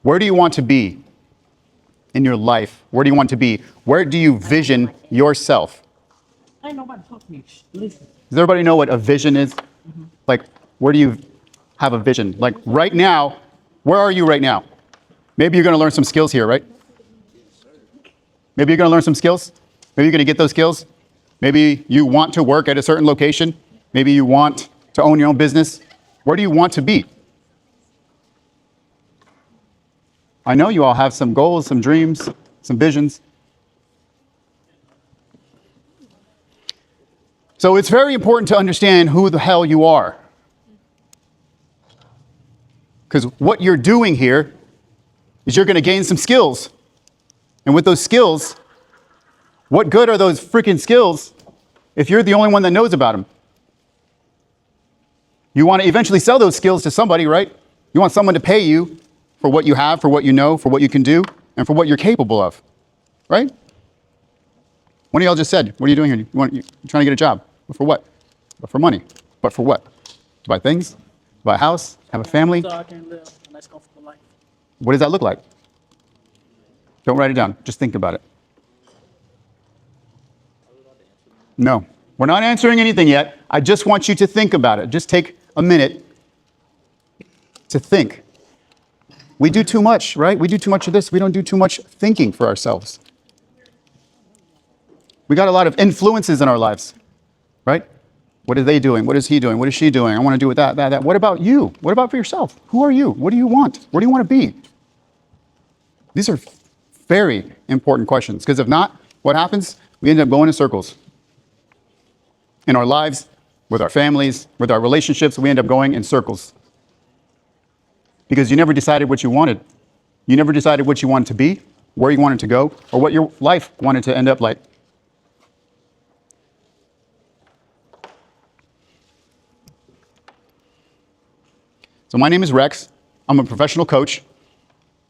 Where do you want to be in your life? Where do you want to be? Where do you vision yourself? Ain't nobody talk to me. Listen. Does everybody know what a vision is? Like, where do you have a vision? Like, right now, where are you right now? Maybe you're going to learn some skills here, right? Maybe you're going to learn some skills. Maybe you're going to get those skills. Maybe you want to work at a certain location. Maybe you want to own your own business. Where do you want to be? I know you all have some goals, some dreams, some visions. So it's very important to understand who the hell you are. Because what you're doing here is you're going to gain some skills. And with those skills, what good are those freaking skills if you're the only one that knows about them? You want to eventually sell those skills to somebody, right? You want someone to pay you for what you have, for what you know, for what you can do, and for what you're capable of, right? One of y'all just said, what are you doing here? You're trying to get a job. But for what? But for money. But for what? To buy things? To buy a house? Have a family? So I can live a nice, comfortable life. What does that look like? Don't write it down. Just think about it. No, we're not answering anything yet. I just want you to think about it. Just take a minute to think. We do too much, right? We do too much of this. We don't do too much thinking for ourselves. We got a lot of influences in our lives, right? What are they doing? What is he doing? What is she doing? I want to do with that. What about you? What about for yourself? Who are you? What do you want? Where do you want to be? These are very important questions, because if not, what happens? We end up going in circles. In our lives, with our families, with our relationships, we end up going in circles. Because you never decided what you wanted. You never decided what you wanted to be, where you wanted to go, or what your life wanted to end up like. So my name is Rex. I'm a professional coach.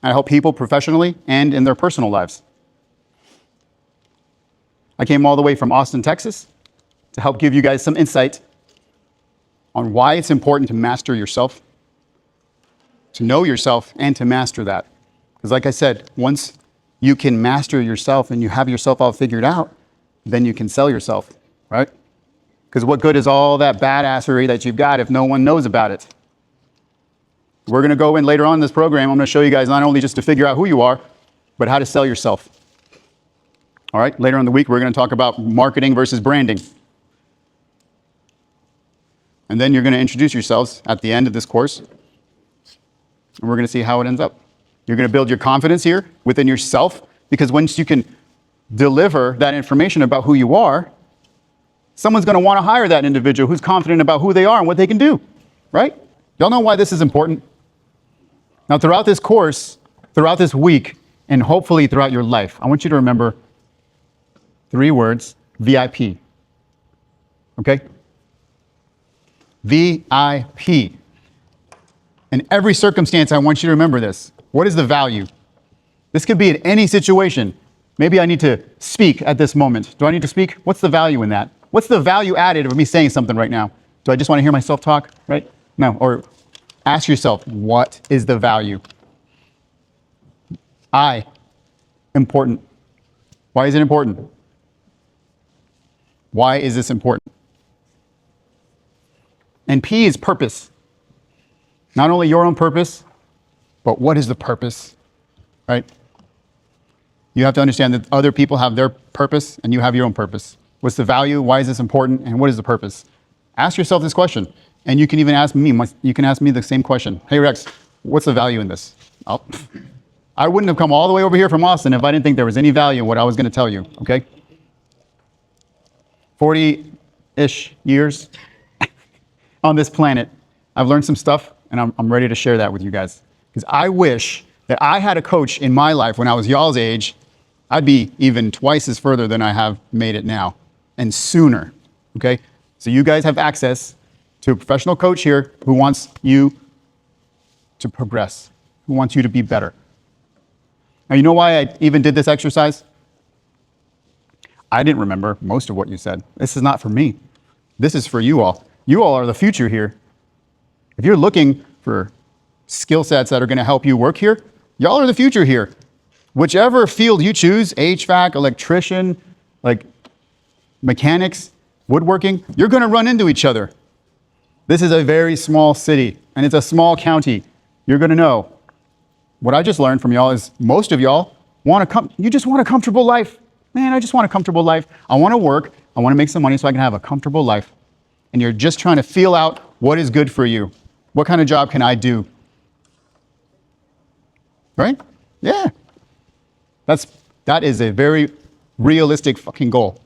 I help people professionally and in their personal lives. I came all the way from Austin, Texas, to help give you guys some insight on why it's important to master yourself, to know yourself, and to master that. Because like I said, once you can master yourself and you have yourself all figured out, then you can sell yourself, right? Because what good is all that badassery that you've got if no one knows about it? We're going to go in later on in this program. I'm going to show you guys not only just to figure out who you are, but how to sell yourself. All right, later in the week, we're going to talk about marketing versus branding. And then you're going to introduce yourselves at the end of this course. And we're going to see how it ends up. You're going to build your confidence here within yourself, because once you can deliver that information about who you are, someone's going to want to hire that individual who's confident about who they are and what they can do, right? Y'all know why this is important? Now, throughout this course, throughout this week, and hopefully throughout your life, I want you to remember 3 words: VIP. Okay? VIP. In every circumstance, I want you to remember this. What is the value? This could be in any situation. Maybe I need to speak at this moment. Do I need to speak? What's the value in that? What's the value added of me saying something right now? Do I just want to hear myself talk, right? No. Or ask yourself, what is the value? Important. Why is it important? Why is this important? And P is purpose. Not only your own purpose, but what is the purpose, right? You have to understand that other people have their purpose and you have your own purpose. What's the value? Why is this important? And what is the purpose? Ask yourself this question. And you can even ask me, you can ask me the same question. Hey, Rex, what's the value in this? I wouldn't have come all the way over here from Austin if I didn't think there was any value in what I was going to tell you, okay? 40-ish years on this planet, I've learned some stuff, and I'm ready to share that with you guys. Because I wish that I had a coach in my life when I was y'all's age. I'd be even twice as further than I have made it now, and sooner, okay? So you guys have access to a professional coach here who wants you to progress, who wants you to be better. Now, you know why I even did this exercise? I didn't remember most of what you said. This is not for me. This is for you all. You all are the future here. If you're looking for skill sets that are going to help you work here, Y'all are the future here. Whichever field you choose, HVAC, electrician, like mechanics, woodworking, you're going to run into each other. This is a very small city and it's a small county. You're going to know. What I just learned from y'all is most of y'all you just want a comfortable life. Man, I just want a comfortable life. I want to work. I want to make some money so I can have a comfortable life. And you're just trying to feel out what is good for you. What kind of job can I do? Right? Yeah. That is a very realistic fucking goal.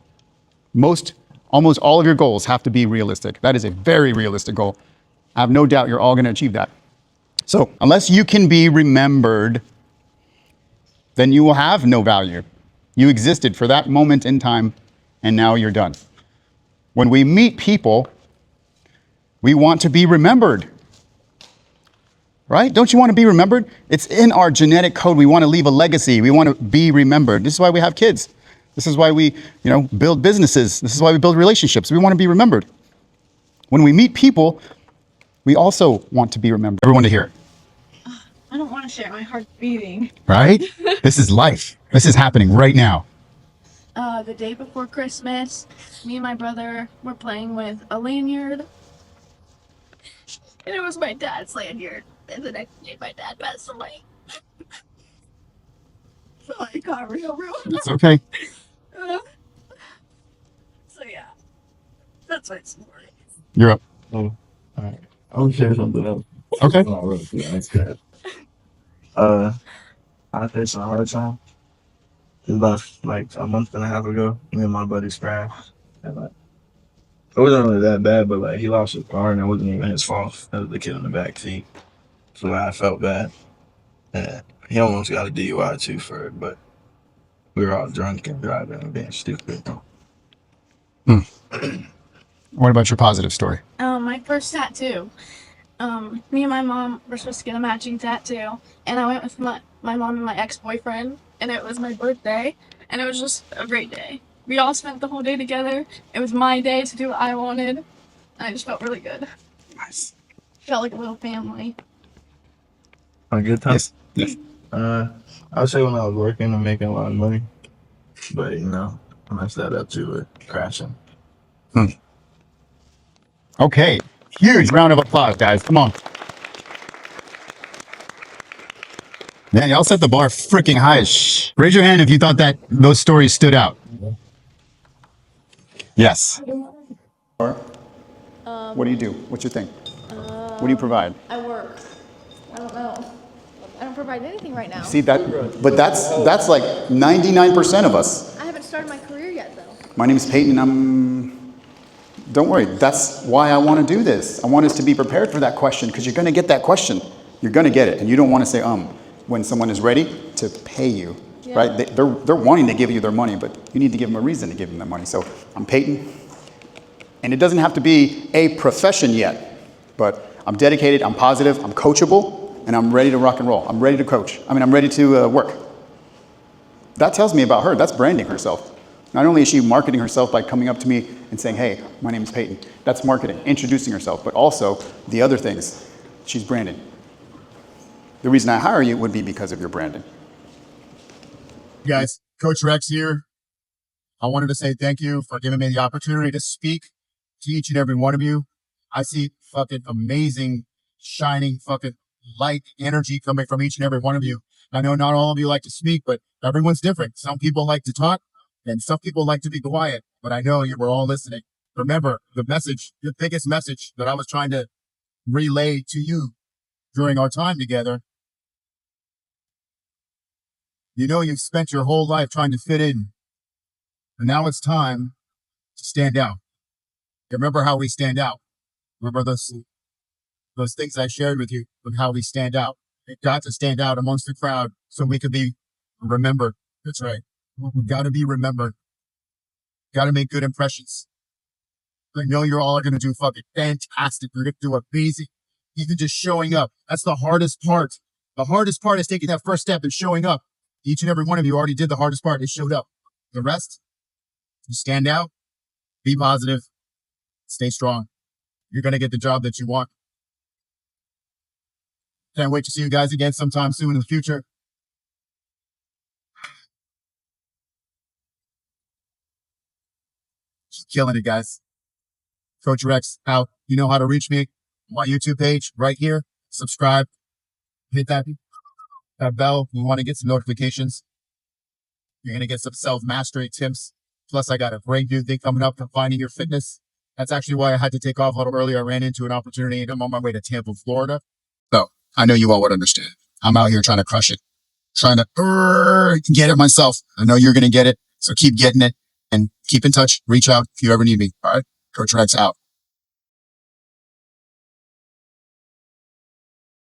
Almost all of your goals have to be realistic. That is a very realistic goal. I have no doubt you're all going to achieve that. So unless you can be remembered, then you will have no value. You existed for that moment in time, and now you're done. When we meet people, we want to be remembered. Right? Don't you want to be remembered? It's in our genetic code. We want to leave a legacy. We want to be remembered. This is why we have kids. This is why we, build businesses. This is why we build relationships. We want to be remembered. When we meet people, we also want to be remembered. Everyone to hear. I don't want to share. My heart's beating. Right? This is life. This is happening right now. The day before Christmas, me and my brother were playing with a lanyard. And it was my dad's lanyard. And the next day, my dad passed away. So I got real. It's okay. So yeah, that's my story. You're up. Oh, all right. I'll share something else. Okay. Oh, really? Yeah, that's good. I faced a hard time. It was about like a month and a half ago. Me and my buddy crashed. And like, it wasn't really that bad, but like he lost his car and it wasn't even his fault. That was the kid in the back seat. So I felt bad. And he almost got a DUI too for it, but we were all drunk and driving and being stupid. What about your positive story? My first tattoo. Me and my mom were supposed to get a matching tattoo, and I went with my mom and my ex-boyfriend, and it was my birthday, and it was just a great day. We all spent the whole day together. It was my day to do what I wanted, and I just felt really good. Nice. Felt like a little family. A good time? Yes. I would say when I was working and making a lot of money, but I messed that up too with crashing. Okay. Huge round of applause, guys. Come on. Man, y'all set the bar freaking high. Shh. Raise your hand if you thought that those stories stood out. Yes. What do you do? What's your thing? What do you provide? I work. I don't know. I don't provide anything right now. See that? But that's like 99% of us. I haven't started my career yet, though. My name is Peyton, and don't worry, that's why I want to do this. I want us to be prepared for that question, because you're going to get that question. You're going to get it, and you don't want to say when someone is ready to pay you, right? They're wanting to give you their money, but you need to give them a reason to give them the money. So I'm Peyton, and it doesn't have to be a profession yet, but I'm dedicated, I'm positive, I'm coachable, and I'm ready to rock and roll. I'm ready to coach. I'm ready to work. That tells me about her. That's branding herself. Not only is she marketing herself by coming up to me and saying, hey, my name is Peyton. That's marketing, introducing herself, but also the other things. She's branding. The reason I hire you would be because of your branding. Guys, Coach Rex here. I wanted to say thank you for giving me the opportunity to speak to each and every one of you. I see fucking amazing, shining fucking light energy coming from each and every one of you. I know not all of you like to speak, but everyone's different. Some people like to talk, and some people like to be quiet, but I know you were all listening. Remember, the biggest message that I was trying to relay to you during our time together. You've spent your whole life trying to fit in, and now it's time to stand out. Remember how we stand out. Remember those things I shared with you of how we stand out. We've got to stand out amongst the crowd so we can be remembered. That's right. We've got to be remembered. Got to make good impressions. I know you're all going to do fucking fantastic. You're going to do amazing. Even just showing up. That's the hardest part. The hardest part is taking that first step and showing up. Each and every one of you already did the hardest part. They showed up. The rest, you stand out, be positive, stay strong. You're going to get the job that you want. Can't wait to see you guys again sometime soon in the future. killing it, guys. Coach Rex out. You know how to reach me. My YouTube page right here. Subscribe. Hit that bell. We want to get some notifications. You're going to get some self-mastery tips. Plus, I got a great new thing coming up for finding your fitness. That's actually why I had to take off a little earlier. I ran into an opportunity and I'm on my way to Tampa, Florida. So I know you all would understand. I'm out here trying to crush it, trying to get it myself. I know you're going to get it. So keep getting it and keep in touch. Reach out if you ever need me. All right. Coach Rex out.